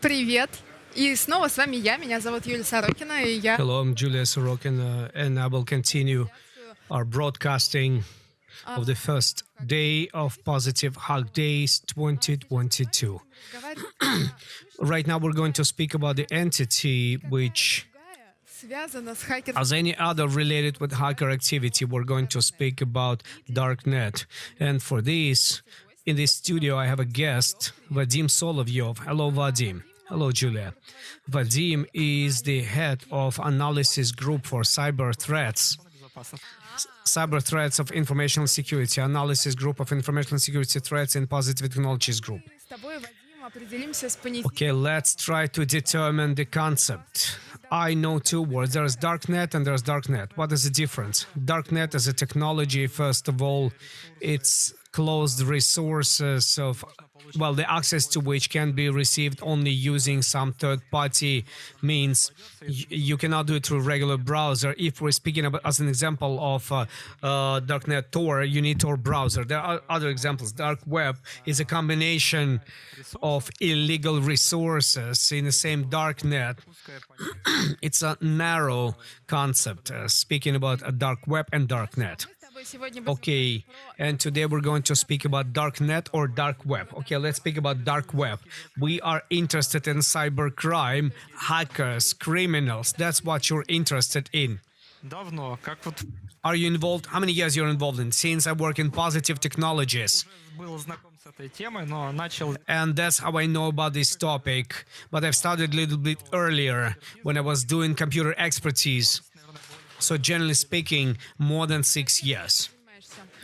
Привет! И снова с вами я, меня зовут Юлия Сорокина, и я Hello, I'm Julia Sorokin, and I will continue our broadcasting а, of the first day of Positive Hug Days сейчас с вами 2022. будем разговаривать Right now, we're going to speak about the entity which, другая, связана с хакерской as any other related with hacker activity, we're going to speak about Darknet. And for this, in this studio, I have a guest, Vadim Solovyov. Hello, Vadim. Hello, Julia. Vadim is the head of analysis group for cyber threats. Cyber threats of informational security, analysis group of informational security threats in positive technologies group. Мы с тобой, Вадим, определимся с понятием. Okay, let's try to determine the concept. I know two words. There's darknet and there's darknet. What is the difference? Darknet is a technology, first of all, it's closed resources of, well, the access to which can be received only using some third-party means. You cannot do it through regular browser. If we're speaking about, as an example of darknet Tor, you need Tor browser. There are other examples. Dark web is a combination of illegal resources in the same darknet. It's a narrow concept, speaking about a dark web and darknet. Мы с тобой сегодня будем Okay, and today we're going to speak about darknet or dark web. Okay, let's speak about dark web. We are interested in cybercrime, hackers, criminals. That's what you're interested in. Давно, как вот Are you involved? How many years you're involved in? Since I work in positive technologies. был знаком с этой темой, но начал And that's how I know about this topic. But I've started a little bit earlier when I was doing computer expertise. So generally speaking, more than 6 years.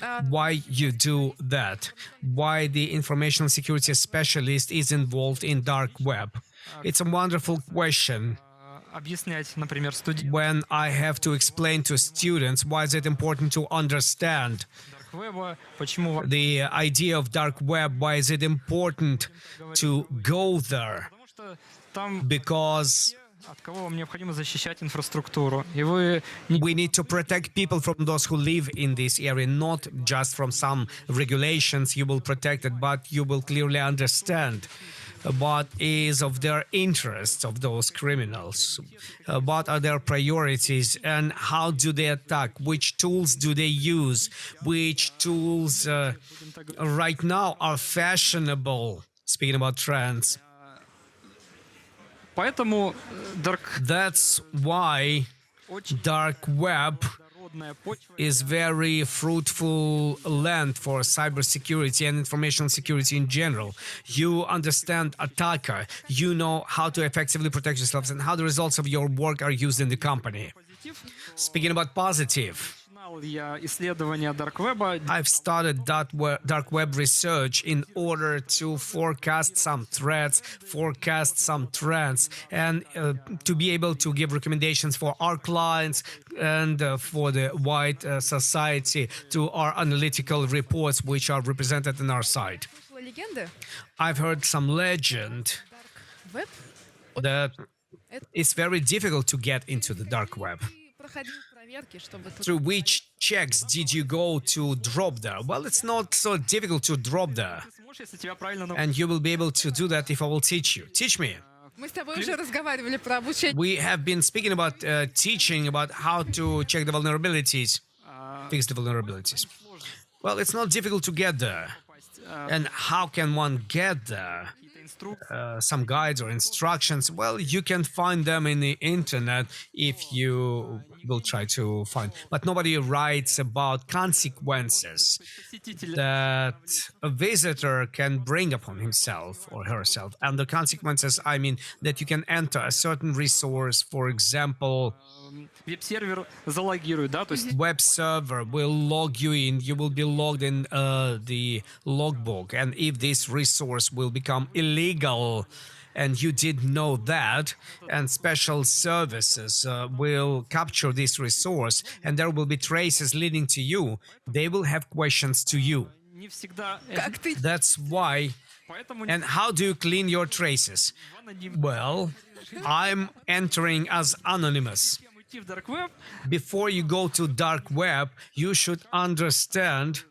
занимаешься. Why you do that? Why the information security specialist is involved in dark web? It's a wonderful question. объяснять, например, студентам When I have to explain to students why is it important to understand веба, почему the idea of dark web, why is it important to go there? потому что там Because от кого вам необходимо защищать инфраструктуру. И вы не we need to protect people from those who live in this area, not just from some regulations you will protect it, but you will clearly understand what is of their interests of those criminals, what are their priorities, and how do they attack, which tools do they use, which tools right now are fashionable, speaking about trends. поэтому That's why очень dark web народная почва is very fruitful land for cybersecurity and information security in general. You understand attacker, you know how to effectively protect yourselves and how the results of your work are used in the company. позитив. Speaking about positive, Начинал я исследование дарквеба I've started dark web research in order to forecast some threats, forecast some trends, and to be able to give recommendations for our clients and for the wide society to our analytical reports which are represented in our site. Слышала легенды? I've heard some legend Веб? that it's very difficult to get into the dark web. Ты проходил проверки, чтобы тут- Through which checks did you go to drop there? Well, it's not so difficult to drop there. ты сможешь, если тебя правильно And you will be able to do that if I will teach you. Teach me. Мы с тобой уже разговаривали про обучение. We have been speaking about teaching about how to check the vulnerabilities, fix the vulnerabilities. Well, it's not difficult to get there. And how can one get there? какие-то инструкции. Some guides or instructions. Well, you can find them in the internet if you will try to find. But nobody writes about consequences Посетитель that a visitor can bring upon himself or herself. And the consequences, I mean, that you can enter a certain resource, for example, веб-сервер залогирует, да, то есть web server will log you in, you will be logged in the logbook. And if this resource will become illegal, and you did know that, and special services will capture this resource, and there will be traces leading to you, they will have questions to you. не всегда Как ты That's why. поэтому And how do you clean your traces? аноним Well, I'm entering as anonymous. Чем уйти в дарквеб, Before you go to dark web, you should understand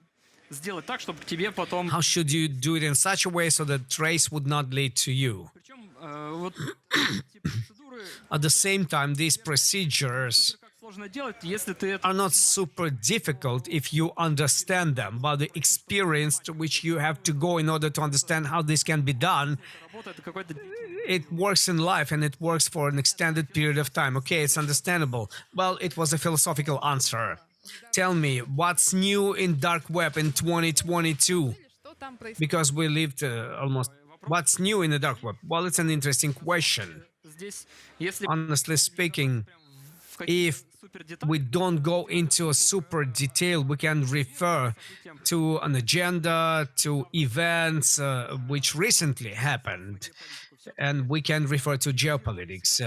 сделать так, чтобы к тебе потом how should you do it in such a way so that trace would not lead to you. причем Вот эти процедуры At the same time, these procedures как сложно делать, если ты это are not super difficult if you understand them, but the experience to which you have to go in order to understand how this can be done, работа, это какой-то it works in life and it works for an extended period of time. Okay, it's understandable. Well, it was a philosophical answer. Tell me, what's new in dark web in 2022? Что там происходит? Because we lived almost. What's new in the dark web? Well, it's an interesting question. здесь, если Honestly speaking, в какие if супер we детали, don't go into a super detail, we can refer to an agenda, to events which recently happened. And we can refer to geopolitics.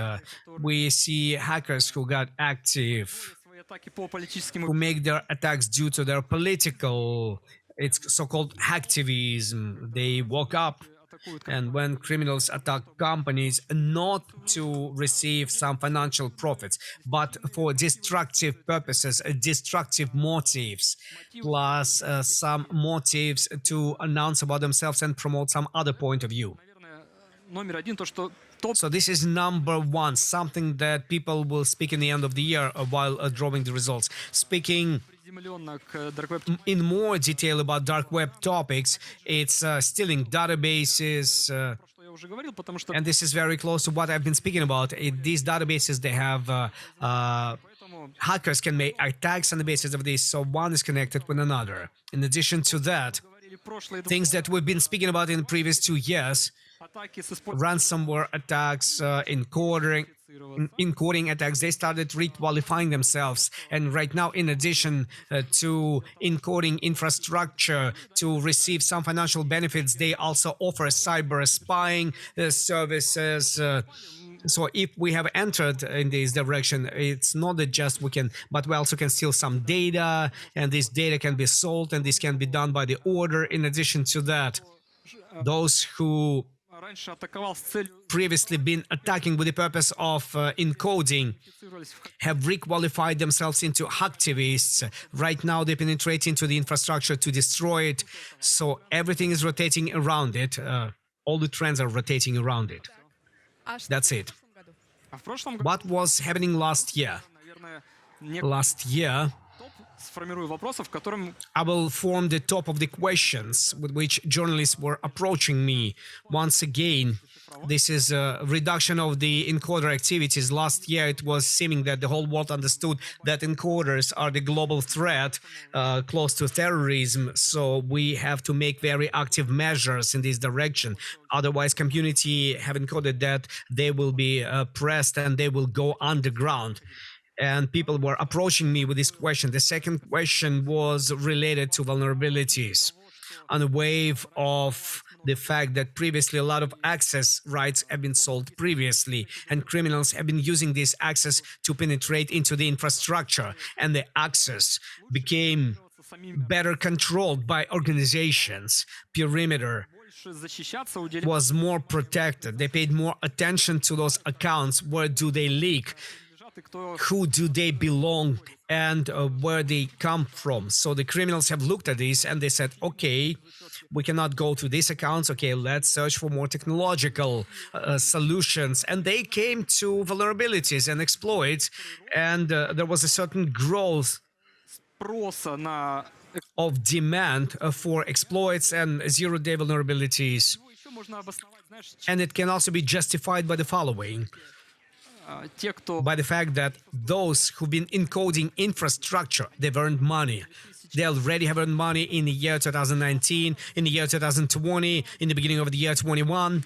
We see hackers who got active, свои атаки по политическим who make their attacks due to their political, it's so-called hacktivism. They woke up, атакуют and when criminals attack companies, not to receive some financial profits, but for destructive purposes, destructive motives, plus some motives to announce about themselves and promote some other point of view. наверное, номер один, то, что топ So this is number one, something that people will speak in the end of the year while drawing the results. Speaking приземленно к Dark Web in more detail about dark web topics, it's stealing databases, про что я уже говорил, потому что and this is very close to what I've been speaking about. These databases, they have поэтому hackers can make attacks on the basis of this, so one is connected with another. In addition to that, говорили прошлые два things that we've been speaking about in the previous 2 years, атаки с использованием ransomware attacks, encoding attacks, they started requalifying themselves. And right now, in addition to encoding infrastructure to receive some financial benefits, they also offer cyber spying services. So if we have entered in this direction, it's not that just we can, but we also can steal some data, and this data can be sold, and this can be done by the order. In addition to that, those who раньше атаковал с целью previously been attacking with the purpose of encoding инфицировались в have requalified themselves into hacktivists. Right now, they penetrate into the infrastructure to destroy it. So everything is rotating around it. All the trends are rotating around it. А что That's было it. в прошлом году? А в прошлом году, What was happening last year? наверное, не Last year, топ сформирую вопросов, которым I will form the top of the questions with which journalists were approaching me. Once again, this is a reduction of the encoder activities. Last year, it was seeming that the whole world understood that encoders are the global threat close to terrorism. So we have to make very active measures in this direction. Otherwise, community have encoded that they will be pressed and they will go underground. And people were approaching me with this question. The second question was related to vulnerabilities. On a wave of the fact that previously a lot of access rights have been sold previously, and criminals have been using this access to penetrate into the infrastructure, and the access became самим better controlled by organizations. Perimeter больше защищаться, уделять was more protected. They paid more attention to those accounts. Where do they leak? лежат и кто Who do they belong, and where they come from? So the criminals have looked at this and they said, okay, we cannot go to these accounts. Okay, let's search for more technological solutions. And they came to vulnerabilities and exploits, and there was a certain growth спроса на of demand for exploits and zero-day vulnerabilities. ну, еще можно обосновать, знаешь, And it can also be justified by the following. те, кто By the fact that those who've been encoding infrastructure, they've earned money. They already have earned money in the year 2019, in the year 2020, in the beginning of the year 21.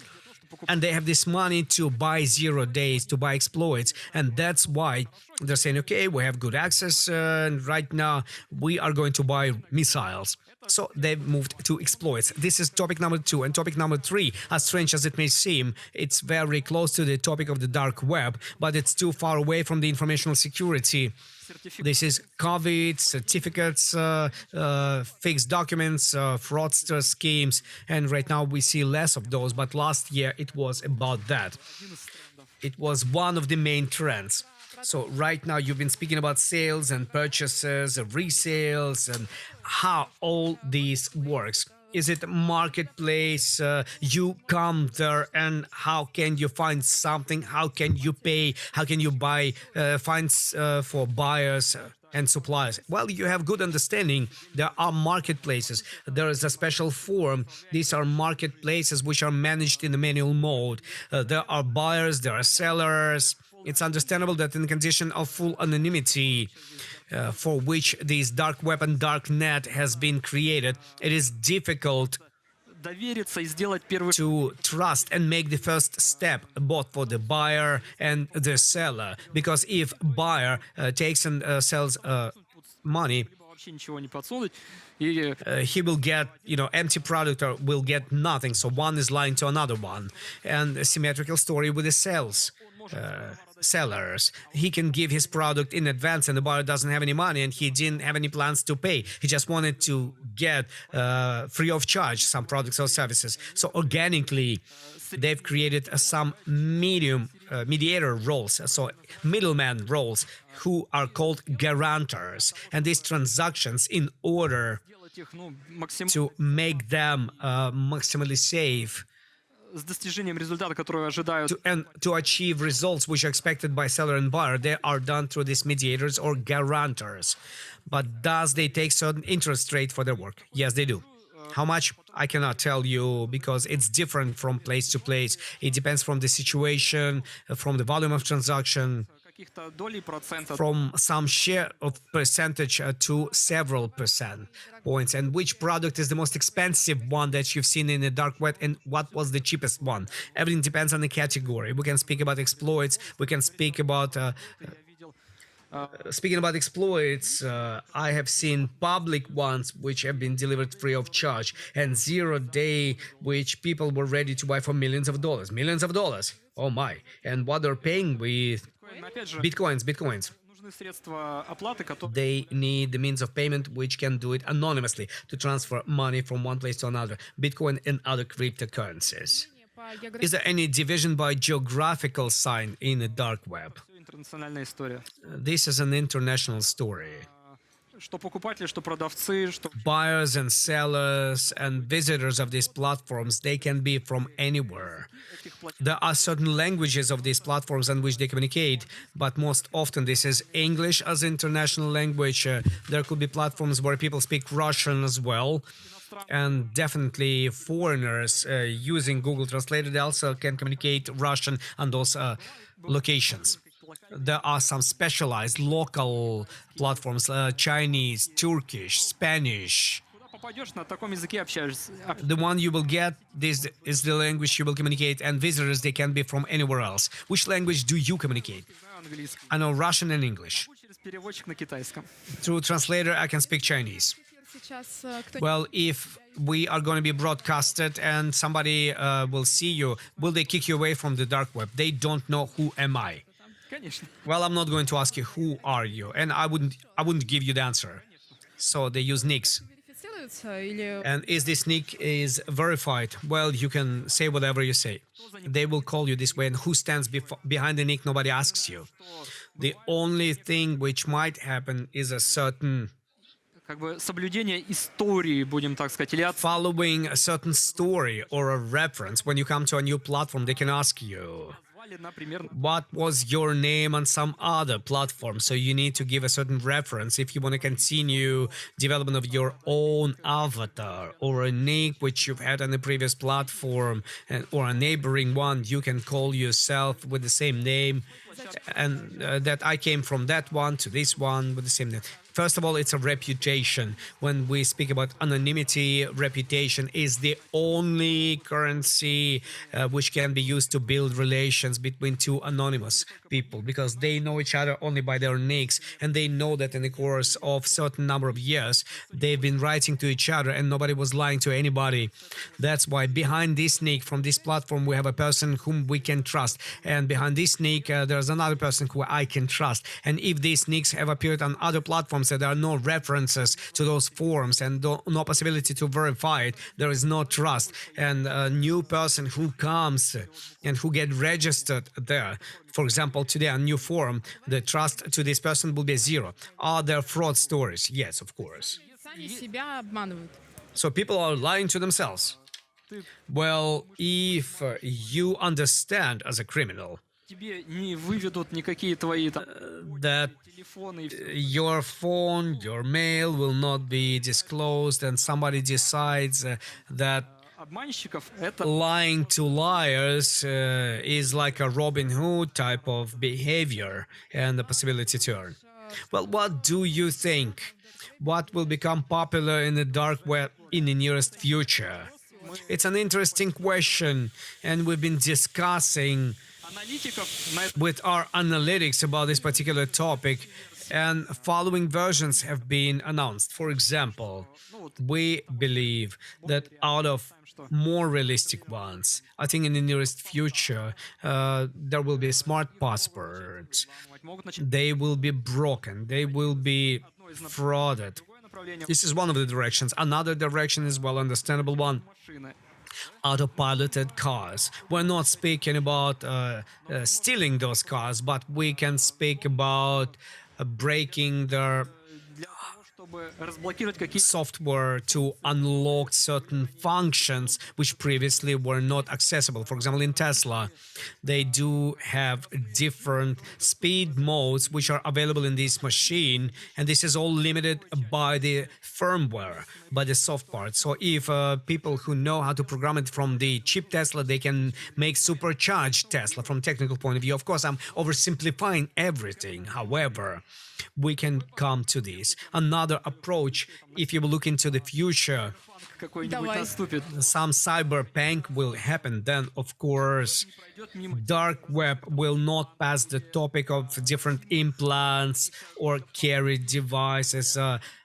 And they have this money to buy 0 days, to buy exploits. And that's why they're saying, okay, we have good access, and right now we are going to buy missiles. So they've moved to exploits. This is topic number 2. And topic number 3, as strange as it may seem, it's very close to the topic of the dark web, but it's too far away from the informational security. This is COVID, certificates, fixed documents, fraudster schemes, and right now we see less of those, but last year it was about that. It was one of the main trends. So right now you've been speaking about sales and purchases, resales, and how all this works. Is it a marketplace? You come there, and how can you find something? How can you pay? How can you buy? Find for buyers. And suppliers. Well, you have good understanding. There are marketplaces. There is a special form. These are marketplaces which are managed in the manual mode. There are buyers, there are sellers. It's understandable that in condition of full anonymity, for which this dark web and dark net has been created, it is difficult довериться и сделать первый to trust and make the first step both for the buyer and the seller, because if buyer takes and sells money, либо вообще ничего не подсунуть. И he will get empty product or will get nothing. So one is lying to another one. And a symmetrical story with the sellers. He can give his product in advance and the buyer doesn't have any money and he didn't have any plans to pay. He just wanted to get free of charge some products or services. So organically, they've created some mediator roles, so middleman roles, who are called guarantors. And these transactions, in order делать их, максимально to make them maximally safe, с достижением результата, который ожидают. and to achieve results which are expected by seller and buyer, they are done through these mediators or guarantors. But does they take certain interest rate for their work? Yes, they do. How much? I cannot tell you because it's different from place to place. It depends from the situation, from the volume of transaction, Каких-то долей процента. from some share of percentage to several percent points, and which product is the most expensive one that you've seen in the dark web and what was the cheapest one. Everything depends on the category. We can speak about exploits, we can speak about Я видел. speaking about exploits, I have seen public ones which have been delivered free of charge, and 0-day which people were ready to buy for millions of dollars. Millions of dollars. Oh my. And what they're paying with Опять же, bitcoins. нужны средства оплаты, которые They need the means of payment which can do it anonymously to transfer money from one place to another. Bitcoin and other cryptocurrencies. Is there any division by geographical sign in the dark web? интернациональная история. This is an international story. Что покупатели, что продавцы, что Buyers and sellers and visitors of these platforms, they can be from anywhere. этих платежей. There are certain languages of these platforms on which they communicate, but most often this is English as international language. There could be platforms where people speak Russian as well. And definitely foreigners using Google Translator, they also can communicate Russian on those locations. There are some specialized local platforms, Chinese, Turkish, Spanish. Куда попадешь, на таком языке общаешься. The one you will get, this is the language you will communicate, and visitors, they can be from anywhere else. Which language do you communicate? Знаю английский. I know Russian and English. Могу через переводчик на китайском. Through translator, I can speak Chinese. Сейчас кто Well, if we are going to be broadcasted and somebody will see you, will they kick you away from the dark web? They don't know who am I. Конечно. Well, I'm not going to ask you who are you, and I wouldn't give you the answer. So they use nicks. верифицируется или And is this nick is verified? Well, you can say whatever you say. They will call you this way, and who stands behind the nick? Nobody asks you. The only thing which might happen is a certain Как бы соблюдение истории, будем так сказать, или following a certain story or a reference. When you come to a new platform, they can ask you, отзвали, например, what was your name on some other platform? So you need to give a certain reference if you want to continue development of your own avatar or a nick which you've had on the previous platform, or a neighboring one. You can call yourself with the same name, and that I came from that one to this one with the same name. First of all, it's a reputation. When we speak about anonymity, reputation is the only currency which can be used to build relations between two anonymous people, because they know each other only by their nicks, and they know that in the course of certain number of years they've been writing to each other and nobody was lying to anybody. That's why behind this nick from this platform we have a person whom we can trust, and behind this nick there's another person who I can trust. And if these nicks have appeared on other platforms, there are no references to those forums and no possibility to verify it, there is no trust. And a new person who comes and who get registered there, for example, today on new forum, the trust to this person will be zero. Are there fraud stories? Yes, of course. сами себя обманывают? So people are lying to themselves. Ты Well, if you understand as a criminal тебе не выведут никакие твои там that телефоны и все your phone, your mail will not be disclosed, and somebody decides that обманщиков, это lying to liars is like a Robin Hood type of behavior and the possibility to earn. Well, what do you think? What will become popular in the dark web in the nearest future? It's an interesting question, and we've been discussing аналитиков на это with our analytics about this particular topic, and following versions have been announced. For example, we believe that out of more realistic ones, I think in the nearest future, there will be smart passports. взламывать, могут начать They will be broken, they will be frauded. другое направление This is one of the directions. Another direction is well understandable one. машины. Autopiloted cars. We're not speaking about stealing those cars, but we can speak about breaking their Для того, чтобы разблокировать какие-то software to unlock certain functions which previously were not accessible. For example, in Tesla, they do have different speed modes which are available in this machine, and this is all limited by the firmware, by the soft part. So if people who know how to program it from the cheap Tesla, they can make supercharged Tesla from technical point of view. Of course, I'm oversimplifying everything. However, we can come to this. Another approach, if you look into the future, какой-нибудь Давай. наступит. some cyberpunk will happen, then of course Пройдет мимо dark web will not pass the topic of different implants or carried devices,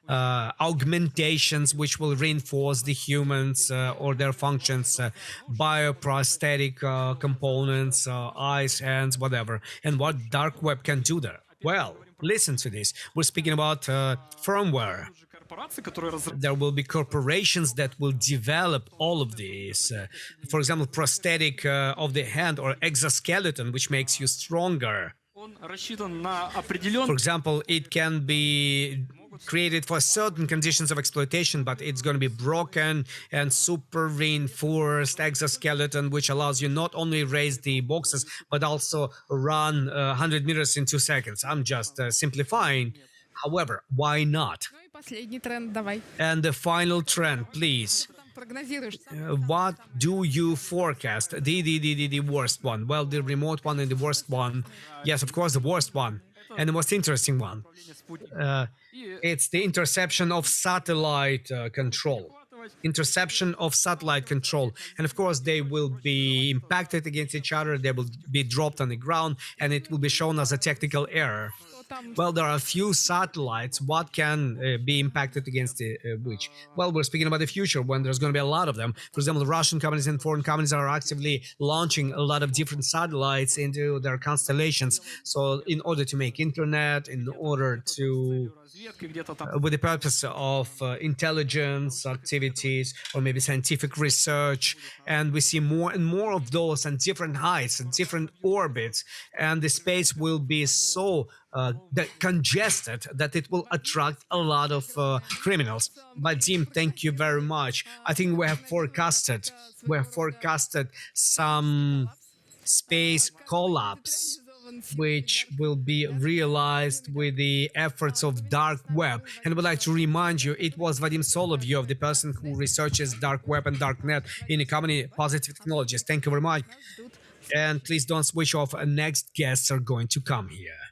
augmentations which will reinforce the humans or their functions, bioprosthetic components, eyes, hands, whatever. And what dark web can do there? Well, listen to this. We're speaking about firmware. же корпорации, которые разрабатывают. There will be corporations that will develop all of these. For example, prosthetic of the hand or exoskeleton, which makes you stronger. Он рассчитан на For определенный example, it can be created for certain conditions of exploitation, but it's going to be broken and super reinforced exoskeleton, which allows you not only raise the boxes, but also run 100 meters in 2 seconds. I'm just simplifying. However, why not? Ну и последний тренд, давай. And the final trend, please. Что там прогнозируешь? What do you forecast? The worst one. Well, the remote one and the worst one. Yes, of course, the worst one. And the most interesting one. спутника. It's the interception of satellite control. Interception of satellite control. And of course, they will be impacted against each other. They will be dropped on the ground, and it will be shown as a technical error. Что там Well, there are a few satellites. What can be impacted against which? Well, we're speaking about the future when there's going to be a lot of them. For example, Russian companies and foreign companies are actively launching a lot of different satellites into their constellations. So, in order to make internet, in order to Разведки где-то там. with the purpose of intelligence activities or maybe scientific research, and we see more and more of those and different heights and different orbits, and the space will be so congested that it will attract a lot of criminals. Vadim, thank you very much. I think we have forecasted some space collapse which will be realized with the efforts of dark web. And I would like to remind you, it was Vadim Solovyov, the person who researches dark web and darknet in the company Positive Technologies. Thank you very much. ждут. And please don't switch off. Next guests are going to come here.